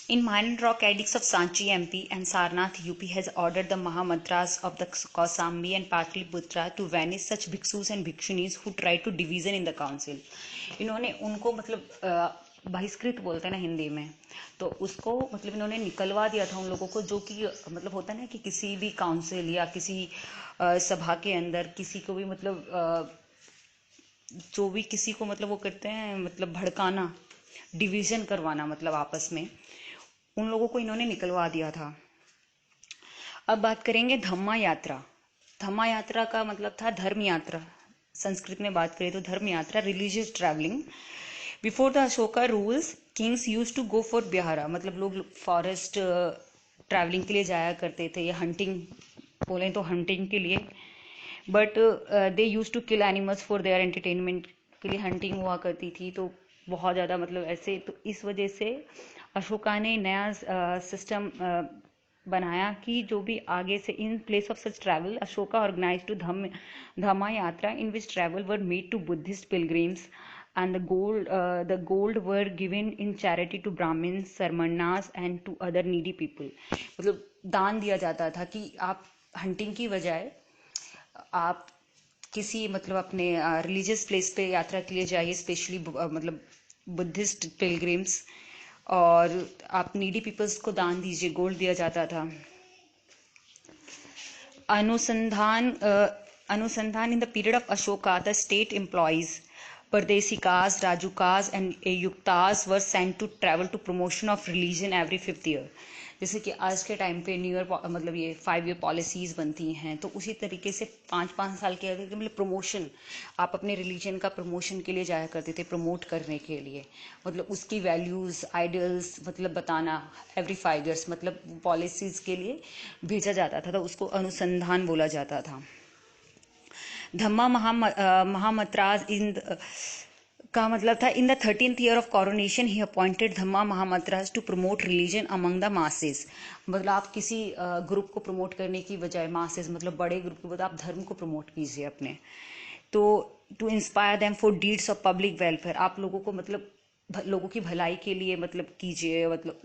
In minor rock addicts of Sanchi MP and Sarnath UP has ordered the Mahamantras of the Kausambi and Patliputra to vanish such bhikshus and bhikshunis who try to division in the council. इन्होंने उनको मतलब बहिष्कृत बोलते हैं ना हिंदी में, तो उसको मतलब इन्होंने निकलवा दिया था उन लोगों को, जो कि मतलब होता है ना कि किसी भी काउंसिल या किसी सभा के अंदर किसी को भी मतलब जो भी किसी को मतलब वो करते हैं मतलब भड़काना, डिवीजन करवाना मतलब आपस में, उन लोगों को इन्होंने निकलवा दिया था। अब बात करेंगे धम्मा यात्रा। धम्मा यात्रा का मतलब था धर्म यात्रा। संस्कृत में बात करें तो धर्म यात्रा, religious travelling. Before the Ashoka rules kings use to go for vihara, मतलब लोग फॉरेस्ट ट्रैवलिंग के लिए जाया करते थे, या हंटिंग बोलें तो हंटिंग के लिए, but they use to kill animals for their entertainment, के लिए हंटिंग हुआ करती थी। तो बहुत ज़्यादा मतलब ऐसे, तो इस वजह से अशोका ने नया सिस्टम बनाया कि जो भी आगे से in place of such travel Ashoka organise to Dhamma Yatra in which travel were made to Buddhist pilgrims and the gold were given in charity to Brahmins, Sarmanas and to other needy people। मतलब दान दिया जाता था कि आप हंटिंग की बजाय आप किसी मतलब अपने रिलीजियस प्लेस पे यात्रा के लिए जाइए, स्पेशली मतलब बुद्धिस्ट पिलग्रिम्स, और आप नीडी पीपल्स को दान दीजिए, गोल्ड दिया जाता था। अनुसंधान अनुसंधान in the period of Ashoka the state employees Pardesikas, Rajukas and Yuktas were sent to travel to promotion of religion every 5th year। जैसे कि आज के टाइम पे न्यू ईयर मतलब ये 5 ईयर पॉलिसीज बनती हैं, तो उसी तरीके से 5-5 साल के आगे मतलब प्रमोशन, आप अपने रिलीजन का प्रमोशन के लिए जाया करते थे, प्रमोट करने के लिए, मतलब उसकी वैल्यूज़ आइडियल्स मतलब बताना एवरी 5 ईयर्स, मतलब पॉलिसीज़ के लिए भेजा जाता था, तो उसको अनुसंधान बोला जाता था। धम्मा महामतराज का मतलब था in the 13th year of coronation he appointed Dhamma Mahamatras to promote religion among the masses. मतलब आप किसी ग्रुप को प्रमोट करने की बजाय मासेस मतलब बड़े ग्रुप को बजाय आप धर्म को प्रमोट कीजिए अपने, तो to inspire them for deeds of public welfare, आप लोगों को मतलब लोगों की भलाई के लिए मतलब कीजिए, मतलब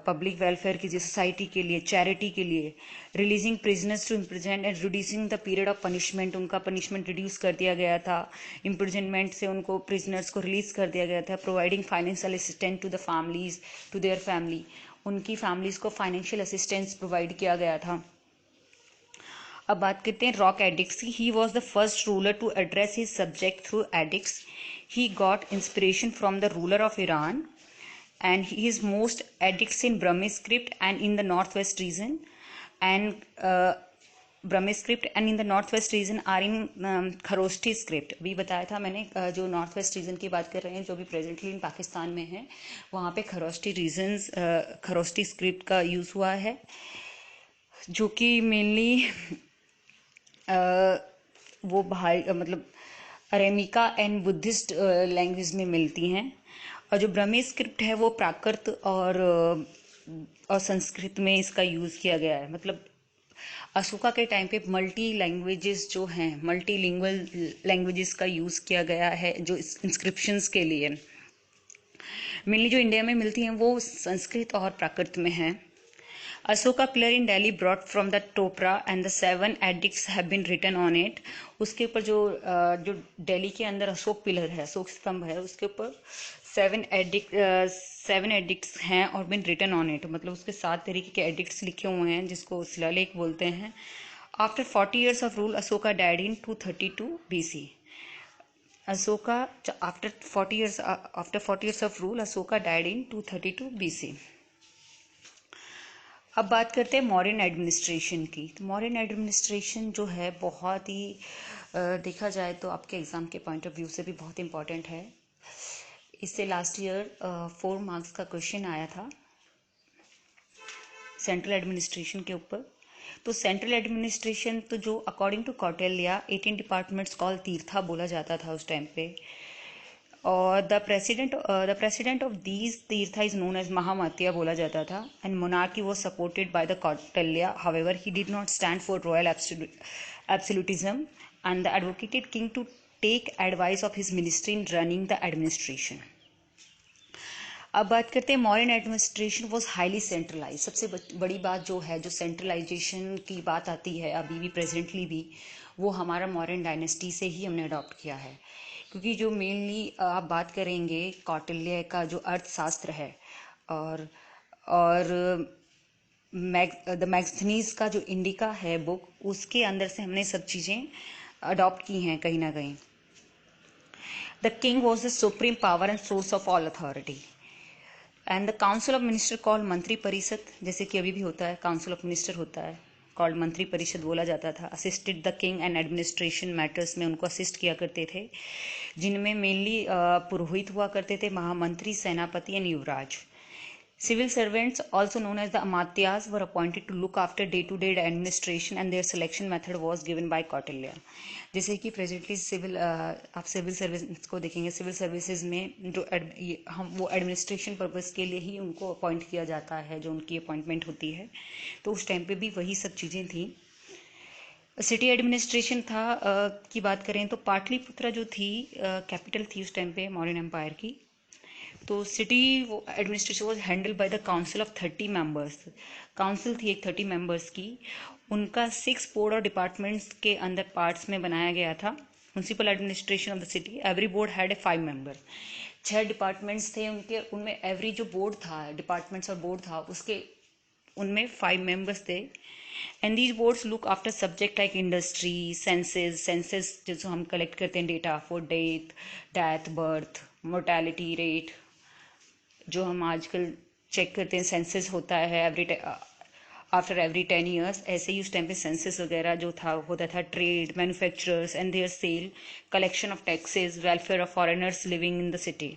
पब्लिक वेलफेयर कीजिए, सोसाइटी के लिए, चैरिटी के लिए। Releasing prisoners to imprison and reducing the period of punishment, उनका पनिशमेंट रिड्यूस कर दिया गया था, इम्प्रिजनमेंट से उनको प्रिजनर्स को रिलीज कर दिया गया था। Providing financial assistance to the families, to their family, उनकी फैमिलीज को फाइनेंशियल असिस्टेंस प्रोवाइड किया गया था। अब बात करते हैं रॉक एडिक्ट्स की। He was the first ruler to address his subject through edicts. He got inspiration from the ruler of Iran and he is most addicts in Brahmi script and in the northwest region, and Brahmi script and in the northwest region are in Kharoshthi script. भी बताया था मैंने, जो north west region की बात कर रहे हैं जो भी प्रेजेंटली इन पाकिस्तान में है, वहाँ पे खरोष्ठी स्क्रिप्ट का यूज़ हुआ है, जो कि मेनली वो भाई मतलब अरेमिका एंड बुद्धिस्ट लैंग्वेज में मिलती हैं, और जो ब्रह्मी स्क्रिप्ट है वो प्राकृत और संस्कृत में इसका यूज़ किया गया है। मतलब अशोका के टाइम पे मल्टी लैंग्वेजेस जो हैं, मल्टीलिंगुअल लैंग्वेजेस का यूज़ किया गया है जो इंस्क्रिप्शंस के लिए। मेनली जो इंडिया में मिलती हैं वो संस्कृत और प्राकृत में हैं। Ashoka pillar in Delhi brought from the Topra and the 7 edicts have been written on it. उसके ऊपर जो दिल्ली के अंदर अशोक पिलर है, अशोक स्तंभ है, उसके ऊपर 7 एडिक्ट्स हैं और बिन रिटन ऑन इट, मतलब उसके 7 तरीके के एडिक्ट्स लिखे हुए हैं जिसको शिलालेख बोलते हैं। After 40 years of rule Ashoka died in 232 BC। Ashoka after 40 years of rule Ashoka died in 232 BC। अब बात करते हैं मॉडर्न एडमिनिस्ट्रेशन की। तो मॉडर्न एडमिनिस्ट्रेशन जो है बहुत ही देखा जाए तो आपके एग्ज़ाम के पॉइंट ऑफ व्यू से भी बहुत इंपॉर्टेंट है। इससे लास्ट ईयर 4 मार्क्स का क्वेश्चन आया था सेंट्रल एडमिनिस्ट्रेशन के ऊपर। तो सेंट्रल एडमिनिस्ट्रेशन तो जो according to Kautilya 18 departments call Tirtha बोला जाता था उस टाइम पे, और the president of these Tirtha is known as Mahamatya बोला जाता था, and monarchy was supported by the Kautilya. However he did not stand for royal absolutism and the advocated king to take advice of his ministry in running the administration. अब बात करते हैं Mauryan administration was highly centralize. सबसे बड़ी बात जो है, जो सेंट्रलाइजेशन की बात आती है अभी भी प्रेजेंटली भी, वो हमारा मौर्यन डायनेस्टी से ही हमने अडॉप्ट किया है। क्योंकि जो मेनली आप बात करेंगे कौटिल्य का जो अर्थशास्त्र है और द मैगस्थनीज का जो इंडिका है बुक, उसके अंदर से हमने सब चीज़ें अडॉप्ट की हैं कहीं ना कहीं। The king was the supreme power and source of all authority and the council of minister called मंत्री परिषद, जैसे कि अभी भी होता है काउंसिल ऑफ मिनिस्टर होता है, कॉल्ड मंत्री परिषद बोला जाता था। Assisted the king and administration matters में उनको असिस्ट किया करते थे, जिनमें मेनली पुरोहित हुआ करते थे, महामंत्री, सेनापति and Yuvraj. Civil servants, also known as the Amatyas, were appointed to look after day-to-day administration and their selection method was given by Kautilya. जैसे कि प्रेजेंटली आप सिविल सर्विस को देखेंगे, सिविल सर्विसेज में जो हम वो एडमिनिस्ट्रेशन पर्पस के लिए ही उनको अपॉइंट किया जाता है, जो उनकी अपॉइंटमेंट होती है, तो उस टाइम पे भी वही सब चीज़ें थी। सिटी एडमिनिस्ट्रेशन था की बात करें तो पाटलिपुत्रा जो थी कैपिटल थी उस टाइम पे मौर्यन एम्पायर की। तो city administration was handle by the council of 30 members. Council थी एक 30 मेंबर्स की। उनका 6 बोर्ड और डिपार्टमेंट्स के अंदर पार्ट्स में बनाया गया था। Municipal administration of the city, every board had a 5 member. 6 departments थे उनके, उनमें एवरी जो बोर्ड था, डिपार्टमेंट्स और बोर्ड था, उसके उनमें 5 मेंबर्स थे। And these boards look after subject like industry, senses जो हम कलेक्ट करते हैं data for death, birth, mortality rate, जो हम आजकल चेक करते हैं, सेंसस होता है आफ्टर एवरी 10 ईयर्स, ऐसे ही उस टाइम पे सेंसस वगैरह जो था होता था। Trade, manufacturers and their sale, collection of taxes, welfare of foreigners living in the city.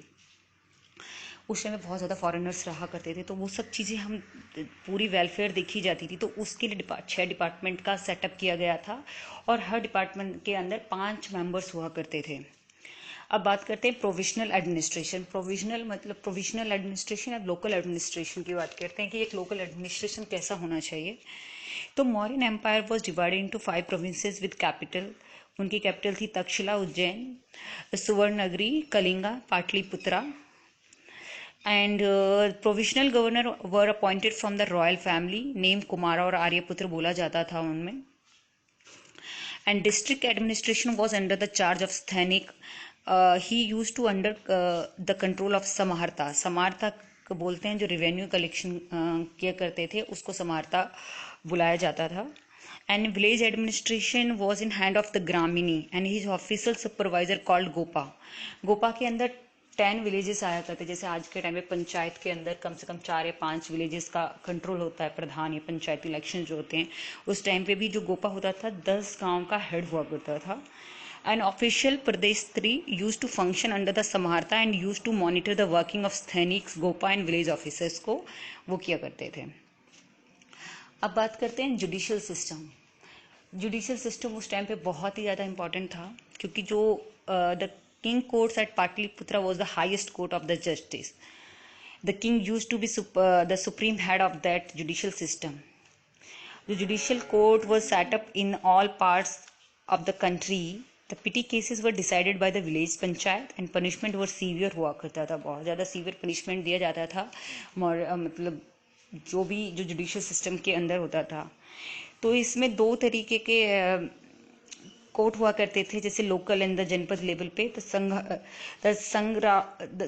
उस टाइम में बहुत ज़्यादा फॉरेनर्स रहा करते थे, तो वो सब चीज़ें हम पूरी वेलफेयर देखी जाती थी। तो उसके लिए 6 डिपार्टमेंट का सेटअप किया गया था और हर डिपार्टमेंट के अंदर 5 मेंबर्स हुआ करते थे। अब बात करते हैं प्रोविजनल एडमिनिस्ट्रेशन। प्रोविजनल एडमिनिस्ट्रेशन अब लोकल एडमिनिस्ट्रेशन की बात करते हैं कि एक लोकल एडमिनिस्ट्रेशन कैसा होना चाहिए। तो Mauryan empire was divided into 5 provinces with capital. उनकी कैपिटल थी Taxila, Ujjain, Suvarnanagari, Kalinga, Pataliputra. And provincial governor were appointed from the royal family, name Kumara और आर्यपुत्र बोला जाता था उनमें। And district administration was under the charge of Sthanika. He use to under the control of Samaharta. Samaharta बोलते हैं जो रेवेन्यू कलेक्शन किया करते थे, उसको समाहर्ता बुलाया जाता था। And village administration was in hand of the Gramini and his official supervisor called Gopa. Gopa के अंदर 10 विलेजेस आया करते, जैसे आज के टाइम में पंचायत के अंदर कम से कम 4 या 5 विलेजेस का कंट्रोल होता है, प्रधान या पंचायती इलेक्शन जो होते हैं। उस टाइम पे भी जो गोपा होता था 10 गांव का हेड हुआ करता था। An official Pradeshत्री used to function under the Samartha and used to monitor the working of Sthaniks, Gopa and village officers को वो किया करते थे। अब बात करते हैं जुडिशियल सिस्टम। जुडिशियल सिस्टम उस टाइम पे बहुत ही ज़्यादा इंपॉर्टेंट था, क्योंकि जो the king courts at Pataliputra was the highest court of the justice. The king use to be the supreme head of that judicial system. The judicial court was set up in all parts of the country. The petty cases were decided by the village panchayat and punishment were severe हुआ करता था, बहुत ज़्यादा severe punishment दिया जाता था। मतलब जो भी जो जुडिशियल सिस्टम के अंदर होता था। तो इसमें 2 तरीके के कोर्ट हुआ करते थे, जैसे local and the Janapada level पे। The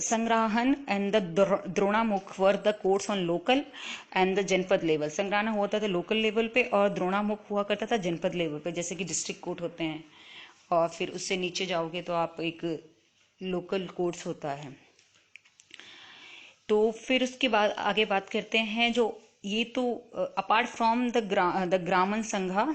Sangrahana and the Dronamukha were the courts on local and the Janapada level. Sangrahana होता था लोकल लेवल पे और द्रोणामुख हुआ करता था जनपद लेवल पे, जैसे कि डिस्ट्रिक्ट कोर्ट होते हैं। और फिर उससे नीचे जाओगे तो आप एक लोकल कोर्ट्स होता है। तो फिर उसके बाद आगे बात करते हैं जो ये तो अपार्ट फ्रॉम द ग्रामन संघा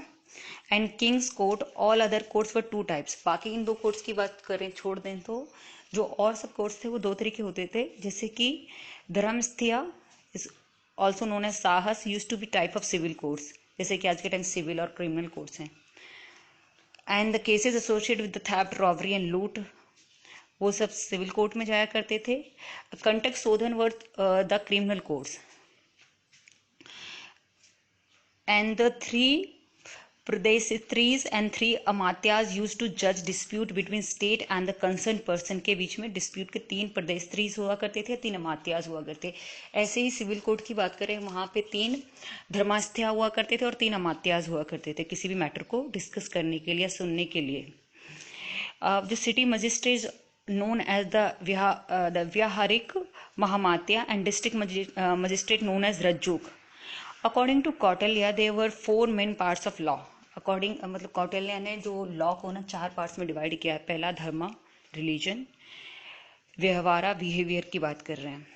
and Kings court, all other courts were 2 types. बाकी इन 2 कोर्ट्स की बात करें छोड़ दें तो जो और सब कोर्ट्स थे वो 2 तरीके होते थे, जैसे कि Dharmasthiya is also known as Sahas, use to be type of civil courts, जैसे कि आज के टाइम सिविल और क्रिमिनल कोर्ट्स हैं। And the cases associated with the theft, robbery and loot, वो सब सिविल कोर्ट में जाया करते थे। Kantaka Shodhana were the criminal courts. And the 3 Pradeshtris and 3 Amatyas use to जज dispute between state and the concern person. के बीच में डिस्प्यूट के 3 प्रदेशित्रीज हुआ करते थे, 3 अमात्याज हुआ करते। ऐसे ही सिविल कोड की बात करें, वहां पे 3 धर्मास्थ्या हुआ करते थे और 3 अमात्याज हुआ करते थे किसी भी मैटर को डिस्कस करने के लिए या सुनने के लिए। जो city magistrate known as the Vyaharik Mahamatya and district magistrate known as Rajjuk. According to Kautilya, there were 4 main parts of law. मतलब कौटिल्य ने जो लॉ को ना 4 पार्ट्स में डिवाइड किया है। पहला धर्म, रिलीजन, व्यवहारा, बिहेवियर की बात कर रहे हैं,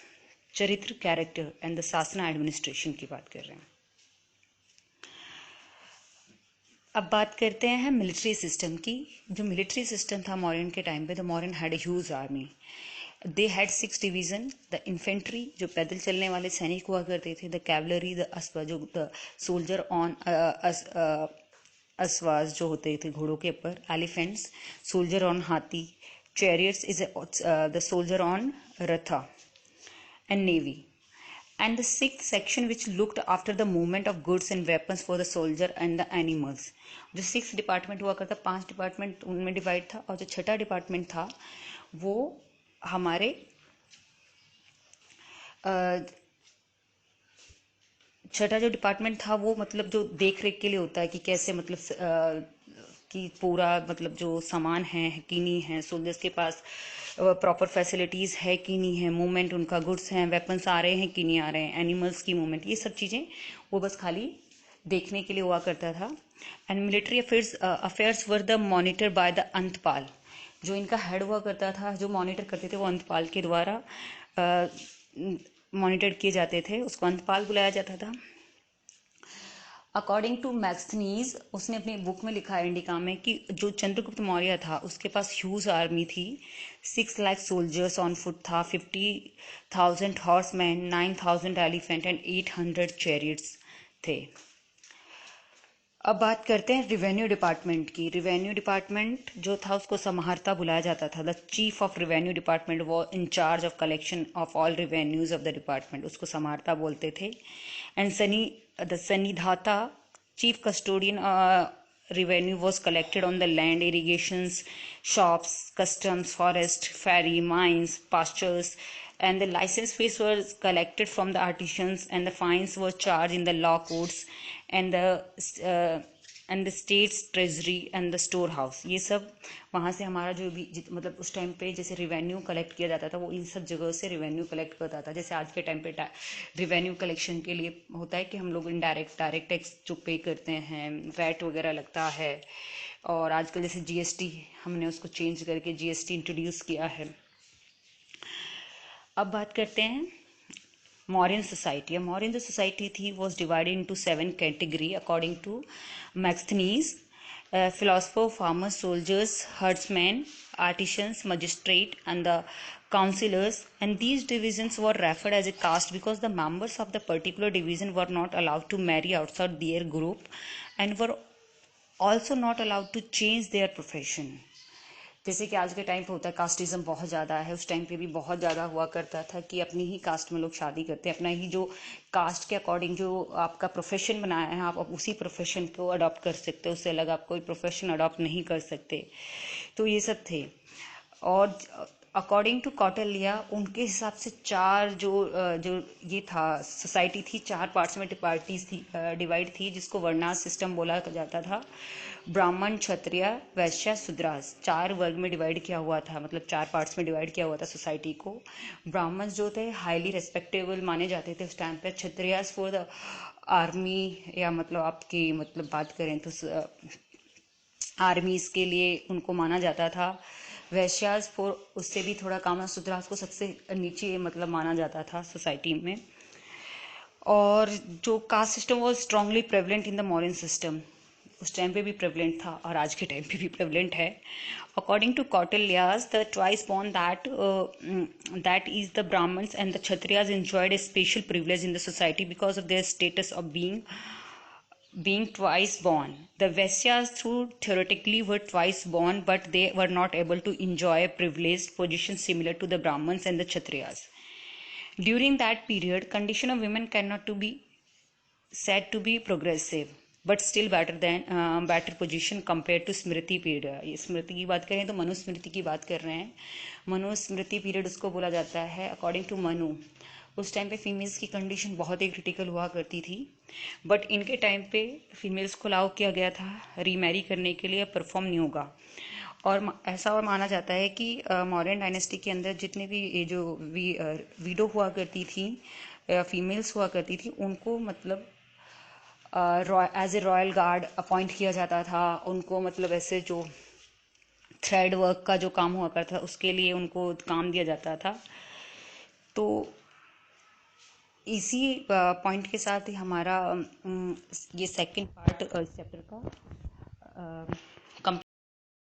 चरित्र, कैरेक्टर एंड द शासना, एडमिनिस्ट्रेशन की बात कर रहे हैं। अब बात करते हैं मिलिट्री सिस्टम की। जो मिलिट्री सिस्टम था मौर्यन के टाइम पे, the Mauryan had a huge army. They had 6 division. The infantry जो पैदल चलने वाले सैनिक हुआ करते थे, द कैवलरी द अश्व जो द सोल्जर ऑन अश्वास जो होते थे घोड़ों के ऊपर, elephants, soldier on hathi, chariots is the soldier on ratha, and navy. And the 6th section which looked after the movement of goods and weapons for the soldier and the animals. जो 6 department हुआ करता, 5 department उनमें divide था, और जो छठा department था वो हमारे छठा जो डिपार्टमेंट था वो मतलब जो देख रेख के लिए होता है कि कैसे मतलब कि पूरा मतलब जो सामान है कि नहीं है, सोल्जर्स के पास प्रॉपर फैसिलिटीज़ है कि नहीं है, मूवमेंट उनका, गुड्स हैं, वेपन्स आ रहे हैं कि नहीं आ रहे हैं, एनिमल्स की मूवमेंट, ये सब चीज़ें वो बस खाली देखने के लिए हुआ करता था। And military affairs were the monitor by the Antapala. जो इनका हेड हुआ करता था, जो मॉनिटर करते थे, वो अंतपाल के द्वारा मॉनिटर किए जाते थे, उसको अंतपाल बुलाया जाता था। अकॉर्डिंग टू मैक्सनीज, उसने अपनी बुक में लिखा है इंडिका में कि जो चंद्रगुप्त मौर्य था उसके पास ह्यूज आर्मी थी। 6 लाख सोल्जर्स ऑन फुट था, 50,000 हॉर्समैन, 9,000 एलिफेंट एंड 800 चैरियट्स थे। अब बात करते हैं रिवेन्यू डिपार्टमेंट की। रिवेन्यू डिपार्टमेंट जो था उसको समाहर्ता बुलाया जाता था। The chief of revenue department वो in charge of collection of all revenues of the department, उसको समाहर्ता बोलते थे। And the Sannidhata, chief custodian revenue was collected on the land, irrigations, shops, customs, forest, ferry, mines, pastures, and the license fees were collected from the artisans, and the fines were charged in the law courts and the state's treasury and the store house. ये सब वहाँ से हमारा जो भी मतलब उस time पे जैसे रिवेन्यू कलेक्ट किया जाता था वो इन सब जगह से रिवेन्यू कलेक्ट करता था। जैसे आज के टाइम पे रिवेन्यू कलेक्शन के लिए होता है कि हम लोग डायरेक्ट टैक्स जो पे करते हैं, वैट वगैरह लगता है, और आजकल जैसे जीएसटी हमने उसको चेंज करके जीएसटी इंट्रोड्यूस किया है। अब बात करते हैं मौर्यन सोसाइटी। मौर्यन जो सोसाइटी थी was divided into 7 category according to Megasthenes. philosopher, farmers, soldiers, herdsmen, artisans, magistrate, and the councillors. And these divisions were referred as a caste because the members of the particular division were not allowed to marry outside their group and were also not allowed to change their profession. जैसे कि आज के time पे होता है casteism बहुत ज़्यादा है, उस टाइम पे भी बहुत ज़्यादा हुआ करता था कि अपनी ही कास्ट में लोग शादी करते हैं, अपना ही जो कास्ट के अकॉर्डिंग जो आपका प्रोफेशन बनाया है आप उसी प्रोफेशन को अडॉप्ट कर सकते हो, उससे अलग आप कोई प्रोफेशन अडॉप्ट नहीं कर सकते। तो ये सब थे। और अकॉर्डिंग टू कौटिल्य उनके हिसाब से 4 जो ये था सोसाइटी थी, 4 पार्ट्स में डिवाइड थी, जिसको वर्णाश्रम सिस्टम बोला जाता था। ब्राह्मण, क्षत्रिय, वैश्य, शूद्रास, 4 वर्ग में डिवाइड किया हुआ था, मतलब 4 पार्ट्स में डिवाइड किया हुआ था सोसाइटी को। ब्राह्मण जो थे हाईली रेस्पेक्टेबल माने जाते थे उस टाइम पे। क्षत्रियास फॉर द आर्मी, या मतलब आपकी मतलब बात करें तो आर्मीज के लिए उनको माना जाता था। वैश्यास फॉर, उससे भी थोड़ा कम है, शूद्रास को सबसे नीचे मतलब माना जाता था सोसाइटी में। और जो कास्ट सिस्टम वो strongly prevalent in the modern system, उस टाइम पे भी प्रेवलेंट था और आज के टाइम पे भी प्रेवलेंट है। According to Kautilyas, the twice born that is the Brahmins and the Kshatriyas enjoyed a special privilege in the society because of their status of being twice born. The Vaisyas through theoretically were twice born, but they were not able to enjoy a privileged position similar to the Brahmins and the Kshatriyas. During that period, condition of women cannot to be said to be progressive. But still better position compare to Smriti period. ये स्मृति की बात करें तो मनुस्मृति की बात कर रहे हैं। मनुस्मृति पीरियड उसको बोला जाता है। अकॉर्डिंग टू मनु, उस टाइम पे फीमेल्स की कंडीशन बहुत ही क्रिटिकल हुआ करती थी, बट इनके टाइम पे फीमेल्स को अलाउ किया गया था रीमैरी करने के लिए, परफॉर्म नहीं होगा। और ऐसा और माना जाता है कि मौर्यन डायनेस्टी के अंदर जितने भी ये जो विडो हुआ करती थी, फीमेल्स हुआ करती थी, उनको मतलब as a royal guard appoint किया जाता था। उनको मतलब ऐसे जो थ्रेड वर्क का जो काम हुआ करता था उसके लिए उनको काम दिया जाता था। तो इसी पॉइंट के साथ ही हमारा ये सेकंड पार्ट चैप्टर का